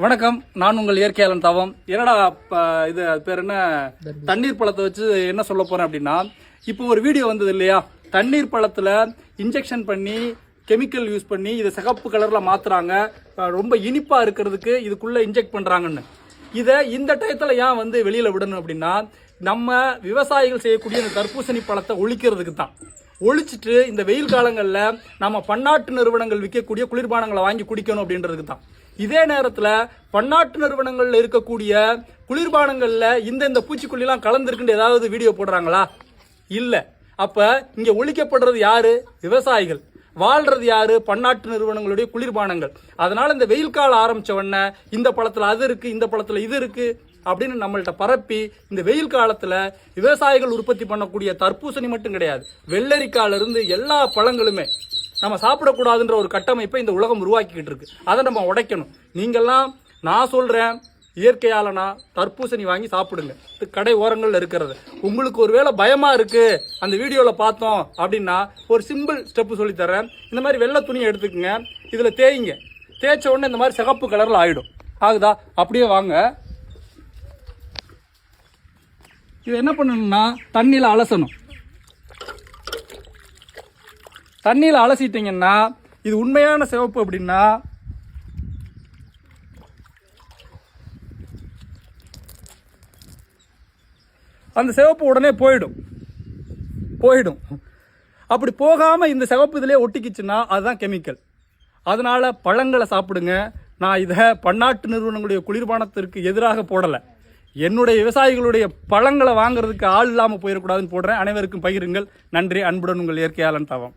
வணக்கம், நான் உங்கள் இயற்கையாளன் தவம். என்னடா இது பேர் என்ன, தண்ணீர் பழத்தை வச்சு என்ன சொல்ல போறேன் அப்படின்னா, இப்போ ஒரு வீடியோ வந்தது இல்லையா, தண்ணீர் பழத்தில் இன்ஜெக்ஷன் பண்ணி கெமிக்கல் யூஸ் பண்ணி இதை சிகப்பு கலரில் மாற்றுறாங்க, ரொம்ப இனிப்பாக இருக்கிறதுக்கு இதுக்குள்ளே இன்ஜெக்ட் பண்ணுறாங்கன்னு. இதை இந்த டயத்தில் ஏன் வந்து வெளியில் விடணும் அப்படின்னா, நம்ம விவசாயிகள் செய்யக்கூடிய இந்த தர்பூசணி பழத்தை ஒழிக்கிறதுக்கு தான். ஒழிச்சிட்டு இந்த வெயில் காலங்களில் நம்ம பன்னாட்டு நிறுவனங்கள் விற்கக்கூடிய குளிர்பானங்களை வாங்கி குடிக்கணும் அப்படின்றதுக்கு தான். இதே நேரத்தில் பன்னாட்டு நிறுவனங்களில் இருக்கக்கூடிய குளிர்பானங்களில் இந்த பூச்சிக்கொல்லிலாம் கலந்துருக்குன்னு ஏதாவது வீடியோ போடுறாங்களா? இல்லை. அப்போ இங்கே ஒழிக்கப்படுறது யாரு? விவசாயிகள். வாழ்றது யாரு? பன்னாட்டு நிறுவனங்களுடைய குளிர்பானங்கள். அதனால இந்த வெயில் காலம் ஆரம்பிச்ச உடனே இந்த பழத்தில் அது இருக்கு, இந்த பழத்தில் இது இருக்கு அப்படின்னு நம்மள்கிட்ட பரப்பி இந்த வெயில் காலத்தில் விவசாயிகள் உற்பத்தி பண்ணக்கூடிய தர்பூசணி மட்டும் கிடையாது, வெள்ளரிக்கால இருந்து எல்லா பழங்களுமே நம்ம சாப்பிடக்கூடாதுன்ற ஒரு கட்டமைப்பை இந்த உலகம் உருவாக்கிக்கிட்டு இருக்கு. அதை நம்ம உடைக்கணும். நீங்கள்லாம், நான் சொல்கிறேன், இயற்கையாலனா தர்பூசணி வாங்கி சாப்பிடுங்க, கடை ஓரங்களில் இருக்கிறது. உங்களுக்கு ஒரு வேளை பயமாக இருக்குது அந்த வீடியோவில் பார்த்தோம் அப்படின்னா ஒரு சிம்பிள் ஸ்டெப்பு சொல்லித்தரேன். இந்த மாதிரி வெள்ளை துணியை எடுத்துக்கங்க, இதில் தேய்ங்க. தேய்ச்ச உடனே இந்த மாதிரி சிகப்பு கலரில் ஆகிடும். ஆகுதா? அப்படியே வாங்க. இது என்ன பண்ணணும்னா தண்ணியில் அலசணும். தண்ணியில் அலசிட்டிங்கன்னா இது உண்மையான சிவப்பு அப்படின்னா அந்த சிவப்பு உடனே போயிடும். அப்படி போகாமல் இந்த சிவப்பு இதிலே ஒட்டிக்கிச்சுன்னா அதுதான் கெமிக்கல். அதனால் பழங்களை சாப்பிடுங்க. நான் இதை பன்னாட்டு நிறுவனங்களுடைய குளிர்பானத்திற்கு எதிராக போடலை. என்னுடைய விவசாயிகளுடைய பழங்களை வாங்குறதுக்கு ஆள் இல்லாமல் போயிடக்கூடாதுன்னு போடுறேன். அனைவருக்கும் பகிருங்கள். நன்றி. அன்புடன் உங்கள் இயற்கையாளன் தவம்.